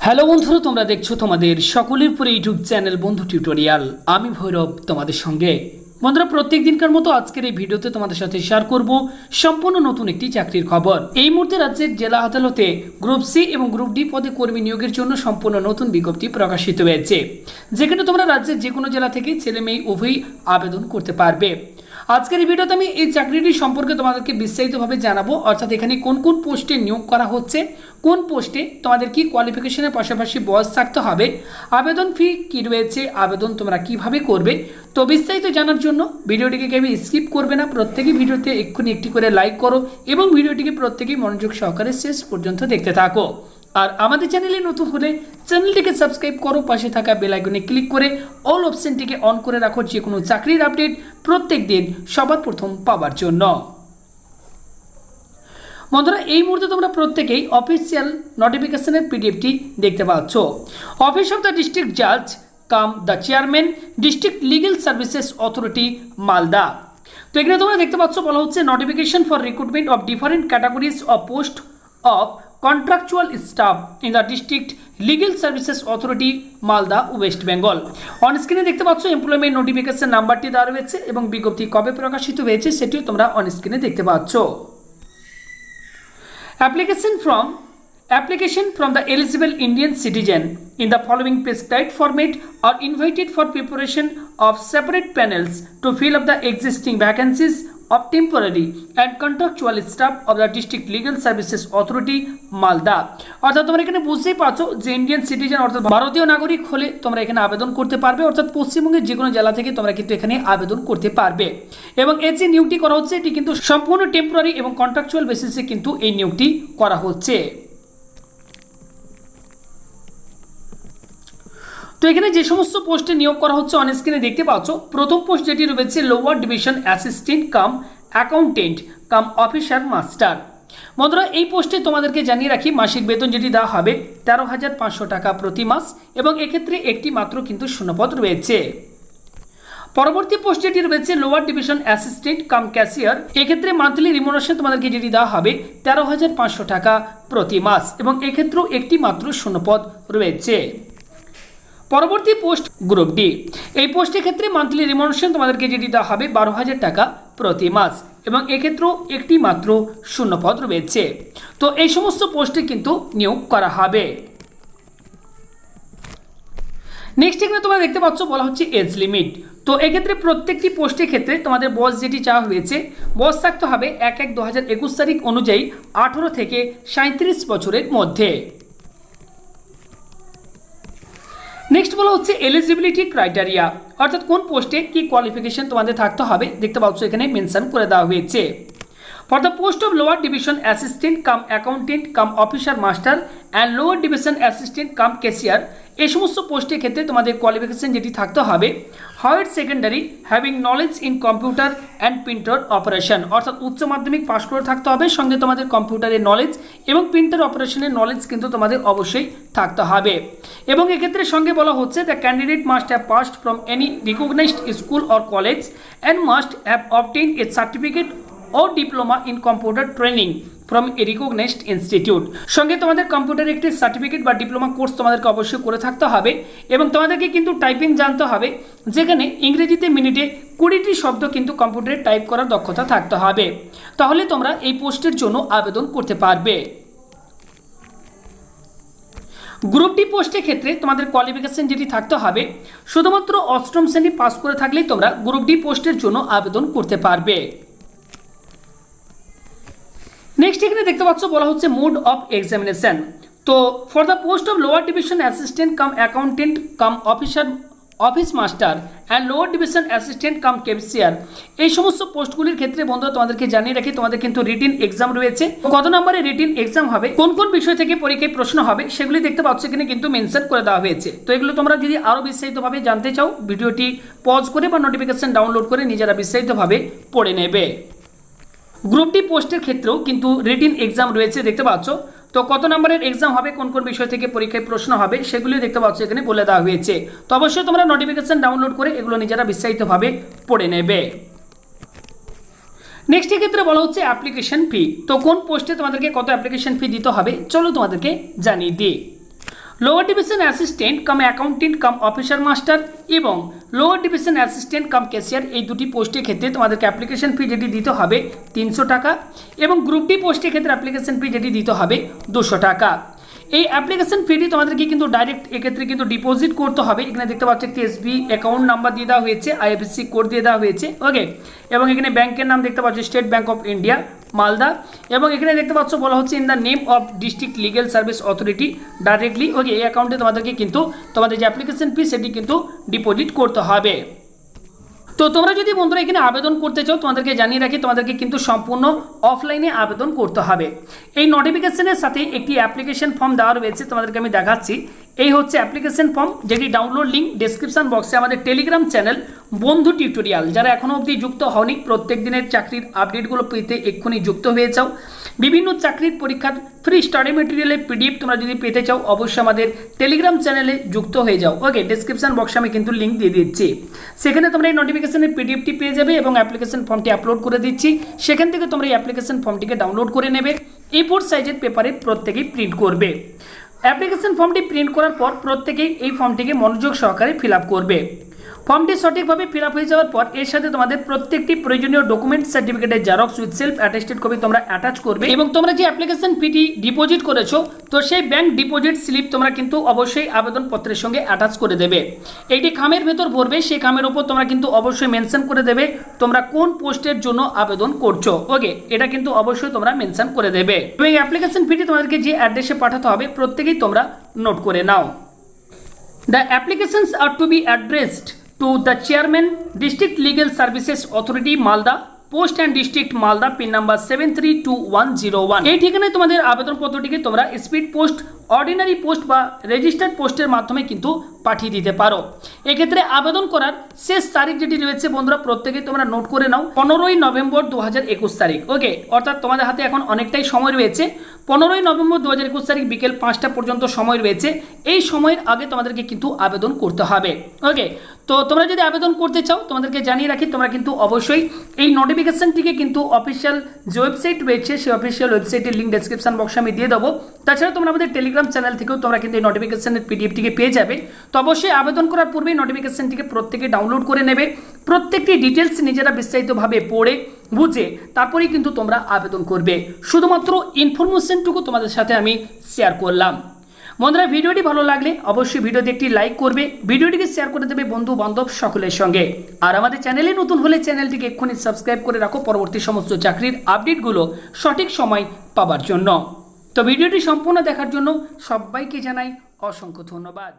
Hello বন্ধুরা, তোমরা দেখছো তোমাদের সকলের পরে ইউটিউব চ্যানেল বন্ধু টিউটোরিয়াল। আমি ভৈরব তোমাদের সঙ্গে। বন্ধুরা, প্রত্যেক দিনকার মতো আজকের এই ভিডিওতে তোমাদের সাথে শেয়ার করব সম্পূর্ণ নতুন একটি চাকরির খবর। এই মুহূর্তে রাজ্যের জেলা আদালতে গ্রুপ সি এবং গ্রুপ ডি পদে কর্মী নিয়োগের জন্য সম্পূর্ণ নতুন বিজ্ঞপ্তি প্রকাশিত হয়েছে, যেখানে তোমরা রাজ্যের যে কোনো জেলা থেকে ছেলে মেয়ে উভয়ই আবেদন করতে পারবে। আজকের এই ভিডিওতে আমি এই চাকরিটি সম্পর্কে তোমাদেরকে বিস্তারিতভাবে জানাবো, অর্থাৎ এখানে কোন কোন পোস্টে নিয়োগ করা হচ্ছে, কোন পোস্টে তোমাদের কি কোয়ালিফিকেশনের পাশাপাশি বয়স থাকতে হবে, আবেদন ফি কী রয়েছে, আবেদন তোমরা কিভাবে করবে। তো বিস্তারিত জানার জন্য ভিডিওটিকে কেউ স্কিপ করবে না, প্রত্যেকেই ভিডিওতে এক্ষুনি একটি করে লাইক করো এবং ভিডিওটিকে প্রত্যেকেই মনোযোগ সহকারে শেষ পর্যন্ত দেখতে থাকো। আর আমাদের চ্যানেলে নতুন হলে চ্যানেলটিকে সাবস্ক্রাইব করো, পাশে থাকা বেল আইকনে ক্লিক করে অল অপশনটিকে অন করে রাখো যে কোনো চাকরির আপডেট প্রত্যেক দিন সবার প্রথম পাওয়ার জন্য। বন্ধুরা, এই মুহূর্তে তোমরা প্রত্যেকেই অফিসিয়াল নোটিফিকেশনের পিডিএফটি দেখতে পাচ্ছ। অফিস অফ দ্য ডিস্ট্রিক্ট জাজ cum the chairman district legal services authority Malda. তো এখানে তোমরা দেখতে পাচ্ছ বলা হচ্ছে notification for recruitment of different categories of post of contractual staff in the district legal services authority Malda West Bengal. On স্ক্রিনে দেখতে পাচ্ছ এমপ্লয়মেন্ট নোটিফিকেশন নাম্বারটি দেওয়া রয়েছে এবং বিজ্ঞপ্তি কবে প্রকাশিত হয়েছে সেটিও তোমরা অন স্ক্রিনে দেখতে পাচ্ছ। Application from the eligible Indian citizen in the following prescribed format are invited for preparation of separate panels to fill up the existing vacancies of temporary and contractual staff of the District Legal Services Authority Malda. অর্থাৎ তোমরা এখানে বুঝতেই পারছো যে Indian citizen অর্থাৎ ভারতীয় নাগরিক হলে তোমরা এখানে আবেদন করতে পারবে, অর্থাৎ পশ্চিমবঙ্গের যে কোনো জেলা থেকে তোমরা কিন্তু এখানে আবেদন করতে পারবে। এবং এই যে নিয়োগটি করা হচ্ছে এটি কিন্তু সম্পূর্ণ টেম্পোরারি এবং কন্ট্রাকচুয়াল বেসিসে কিন্তু এই নিয়োগটি করা হচ্ছে। তো এখানে যে সমস্ত পোস্টে নিয়োগ করা হচ্ছে অন স্ক্রিনে দেখতে পাচ্ছ। প্রথম পোস্ট যেটি রয়েছে lower division assistant cum accountant cum officer master. বন্ধুরা, এই পোস্টে তোমাদেরকে জানিয়ে রাখি মাসিক বেতন যেটি দেওয়া হবে 13,500 টাকা প্রতি মাস এবং এক্ষেত্রে একটি মাত্র কিন্তু শূন্যপদ রয়েছে। পরবর্তী পোস্ট যেটি রয়েছে lower division assistant cum cashier, এক্ষেত্রে মান্থলি রিমুনারেশন তোমাদেরকে যেটি দেওয়া হবে 13,500 টাকা প্রতি মাস এবং এক্ষেত্রেও একটি মাত্র শূন্যপদ রয়েছে। পরবর্তী পোস্ট গ্রুপ ডি, এই পোস্টের ক্ষেত্রে মান্থলি রিমুনারেশন তোমাদেরকে যেটি দেওয়া হবে 12,000 টাকা প্রতি মাস এবং এক্ষেত্রেও একটি মাত্র শূন্যপদ রয়েছে। তো এই সমস্ত পোস্টে কিন্তু নিয়োগ করা হবে। নেক্সট এখানে তোমরা দেখতে পাচ্ছ বলা হচ্ছে এজ লিমিট। তো এক্ষেত্রে প্রত্যেকটি পোস্টের ক্ষেত্রে তোমাদের বয়স যেটি চাওয়া হয়েছে, বয়স থাকতে হবে 1/1/2021 তারিখ অনুযায়ী 18 থেকে 37 বছরের মধ্যে। নেক্সট বলা হচ্ছে এলিজিবিলিটি ক্রাইটেরিয়া, অর্থাৎ কোন পোস্টে কি কোয়ালিফিকেশন তোমাদের থাকতে হবে দেখতে পাচ্ছ এখানে মেনশন করে দেওয়া হয়েছে। For the post of lower division assistant cum accountant cum officer master and lower division assistant cum cashier, এই সমস্ত পোস্টের ক্ষেত্রে তোমাদের কোয়ালিফিকেশন যেটি থাকতে হবে higher secondary having knowledge in computer and printer operation, অর্থাৎ উচ্চ মাধ্যমিক পাস করে থাকতে হবে, সঙ্গে তোমাদের কম্পিউটারের নলেজ এবং প্রিন্টার অপারেশনের নলেজ কিন্তু তোমাদের অবশ্যই থাকতে হবে। এবং এক্ষেত্রে সঙ্গে বলা হচ্ছে the candidate must have passed from any recognised school or college and must have obtained a certificate ও diploma in computer training from a recognised institute. সঙ্গে তোমাদের কম্পিউটারের একটি সার্টিফিকেট বা ডিপ্লোমা কোর্স তোমাদেরকে অবশ্যই করে থাকতে হবে এবং তোমাদেরকে কিন্তু টাইপিং জানতে হবে, যেখানে ইংরেজিতে মিনিটে 20টি শব্দ কিন্তু কম্পিউটারে টাইপ করার দক্ষতা থাকতে হবে। তাহলে তোমরা এই পোস্টের জন্য আবেদন করতে পারবে। গ্রুপ ডি পোস্টের ক্ষেত্রে তোমাদের কোয়ালিফিকেশন যেটি থাকতে হবে শুধুমাত্র অষ্টম শ্রেণী পাস করে থাকলেই তোমরা গ্রুপ ডি পোস্টের জন্য আবেদন করতে পারবে। নেক্সট এখানে দেখতে পাচ্ছ বলা হচ্ছে মোড অফ এক্সামিনেশন। তো for the post of lower division assistant cum accountant come office master and lower division assistant cum cashier, এই সমস্ত পোস্টগুলির ক্ষেত্রে বন্ধুরা তোমাদেরকে জানিয়ে রাখি তোমাদের কিন্তু রিটিন এক্সাম রয়েছে। কত নম্বরে রিটিন এক্সাম হবে, কোন কোন বিষয় থেকে পরীক্ষায় প্রশ্ন হবে সেগুলি দেখতে পাচ্ছ এখানে কিন্তু মেনশন করে দেওয়া হয়েছে। তো এগুলো তোমরা যদি আরও বিস্তারিতভাবে জানতে চাও ভিডিওটি পজ করে বা নোটিফিকেশন ডাউনলোড করে নিজেরা বিস্তারিতভাবে পড়ে নেবে। গ্রুপ ডি পোস্টের ক্ষেত্রেও কিন্তু রিটিন এক্সাম রয়েছে দেখতে পাচ্ছ। তো কত নম্বরের এক্সাম হবে, কোন কোন বিষয় থেকে পরীক্ষায় প্রশ্ন হবে সেগুলি দেখতে পাচ্ছ এখানে বলে দেওয়া হয়েছে। তো অবশ্যই তোমরা নোটিফিকেশন ডাউনলোড করে এগুলো নিজেরা বিস্তারিতভাবে পড়ে নেবে। নেক্সট ক্ষেত্রে বলা হচ্ছে অ্যাপ্লিকেশন ফি। তো কোন পোস্টে তোমাদেরকে কত অ্যাপ্লিকেশন ফি দিতে হবে চলো তোমাদেরকে জানিয়ে দিই। Lower division assistant cum accountant cum officer master এবং lower division assistant cum cashier এই দুটি পোস্টের ক্ষেত্রে তোমাদেরকে অ্যাপ্লিকেশন ফি যেটি দিতে হবে 300 টাকা এবং গ্রুপ ডি পোস্টের ক্ষেত্রে অ্যাপ্লিকেশন ফি যেটি দিতে হবে 200 টাকা। এই অ্যাপ্লিকেশন ফিটি তোমাদেরকে কিন্তু ডাইরেক্ট এক্ষেত্রে কিন্তু ডিপোজিট করতে হবে। এখানে দেখতে পাচ্ছ একটি এসবি অ্যাকাউন্ট নাম্বার দিয়ে দেওয়া হয়েছে, আইএফএসসি কোড দিয়ে দেওয়া হয়েছে, ওকে। এবং এখানে ব্যাংকের নাম দেখতে পাচ্ছ State Bank of India Malda, এবং এখানে দেখতে পাচ্ছ বলা হচ্ছে in the name of district legal service authority directly, okay. এই অ্যাকাউন্টে তোমাদেরকে কিন্তু তোমাদের যে অ্যাপ্লিকেশন ফি সেটি কিন্তু ডিপোজিট করতে হবে। তো তোমরা যদি বন্ধুরা এখানে আবেদন করতে চাও তোমাদেরকে জানিয়ে রাখি তোমাদেরকে কিন্তু সম্পূর্ণ অফলাইনে আবেদন করতে হবে। এই নোটিফিকেশনের সাথে একটি অ্যাপ্লিকেশন ফর্ম দেওয়া রয়েছে, তোমাদেরকে আমি দেখাচ্ছি। এই হচ্ছে অ্যাপ্লিকেশন ফর্ম, যেটি ডাউনলোড লিঙ্ক ডেসক্রিপশন বক্সে আমাদের টেলিগ্রাম চ্যানেল বন্ধু টিউটোরিয়াল, যারা এখনও অবধি যুক্ত হওনি প্রত্যেক দিনের চাকরির আপডেটগুলো পেতে এক্ষুনি যুক্ত হয়ে যাও। বিভিন্ন চাকরির পরীক্ষার ফ্রি স্টাডি মেটেরিয়ালের পিডিএফ তোমরা যদি পেতে চাও অবশ্যই আমাদের টেলিগ্রাম চ্যানেলে যুক্ত হয়ে যাও, ওকে। ডেসক্রিপশন বক্সে আমি কিন্তু লিঙ্ক দিয়ে দিচ্ছি, সেখানে তোমরা এই নোটিফিকেশনের পিডিএফটি পেয়ে যাবে এবং অ্যাপ্লিকেশন ফর্মটি আপলোড করে দিচ্ছি। সেখান থেকে তোমরা এই অ্যাপ্লিকেশন ফর্মটিকে ডাউনলোড করে নেবে, A4 সাইজের পেপারে প্রত্যেকেই প্রিন্ট করবে। অ্যাপ্লিকেশন ফর্মটি প্রিন্ট করার পর প্রত্যেকেই এই ফর্মটিকে মনোযোগ সহকারে ফিল আপ করবে। ফর্মটি সঠিকভাবে ফিল আপ হয়ে যাওয়ার পর এর সাথে তোমাদের প্রত্যেকটি প্রয়োজনীয় ডকুমেন্ট সার্টিফিকেটের xerox with self attested copy তোমরা অ্যাটাচ করবে এবং তোমরা যে অ্যাপ্লিকেশন ফিটি ডিপোজিট করেছো তো সেই ব্যাংক ডিপোজিট স্লিপ তোমরা কিন্তু অবশ্যই আবেদনপত্রের সঙ্গে অ্যাটাচ করে দেবে। এইটি খামের ভেতর ভরবে, সেই খামের উপর তোমরা কিন্তু অবশ্যই মেনশন করে দেবে তোমরা কোন পোস্টের জন্য আবেদন করছো, ওকে। এটা কিন্তু অবশ্যই তোমরা মেনশন করে দেবে এবং এই অ্যাপ্লিকেশন ফিটি তোমাদেরকে যে অ্যাড্রেসে পাঠাতে হবে প্রত্যেকেই তোমরা নোট করে নাও। The applications are to be addressed to the chairman district legal services authority Malda post and district Malda, pin number 732101। এই ঠিকানায় তোমাদের আবেদনপত্রটিকে তোমরা স্পিড পোস্ট, অর্ডিনারি পোস্ট বা রেজিস্টার্ড পোস্টের মাধ্যমে কিন্তু পাঠিয়ে দিতে পারো। এক্ষেত্রে আবেদন করার শেষ তারিখ যেটি রয়েছে বন্ধুরা প্রত্যেকেই তোমরা নোট করে নাও 15ই নভেম্বর 2021 তারিখ, ওকে। অর্থাৎ তোমাদের হাতে এখন অনেকটাই সময় রয়েছে। 15ই নভেম্বর 2021 তারিখ বিকেল 5টা পর্যন্ত সময় রয়েছে। এই সময়ের আগে তোমাদেরকে কিন্তু আবেদন করতে হবে, ওকে। তো তোমরা যদি আবেদন করতে চাও তোমাদেরকে জানিয়ে রাখি তোমরা কিন্তু অবশ্যই এই নোটিফিকেশনটিকে কিন্তু অফিসিয়াল যে ওয়েবসাইট রয়েছে সেই অফিসিয়াল ওয়েবসাইটের লিঙ্ক ডেসক্রিপশন বক্সে আমি দিয়ে দেবো। তাছাড়া তোমরা আমাদের টেলিগ্রাম চ্যানেল থেকেও তোমরা কিন্তু এই নোটিফিকেশনের পিডিএফটিকে পেয়ে যাবে। তো অবশ্যই আবেদন করার পূর্বেই নোটিফিকেশনটিকে প্রত্যেকে ডাউনলোড করে নেবে, প্রত্যেকটি ডিটেলস নিজেরা বিস্তারিতভাবে পড়ে বুঝে তারপরেই কিন্তু তোমরা আবেদন করবে। শুধুমাত্র ইনফরমেশনটুকু তোমাদের সাথে আমি শেয়ার করলাম। বন্ধুরা ভিডিওটি ভালো লাগলে অবশ্যই ভিডিওতে একটি লাইক করবে, ভিডিওটিকে শেয়ার করে দেবে বন্ধু বান্ধব সকলের সঙ্গে। আর আমাদের চ্যানেলে নতুন হলে চ্যানেলটিকে এক্ষুনি সাবস্ক্রাইব করে রাখো পরবর্তী সমস্ত চাকরির আপডেটগুলো সঠিক সময় পাওয়ার জন্য। তো ভিডিওটি সম্পূর্ণ দেখার জন্য সবাইকে জানাই অসংখ্য ধন্যবাদ।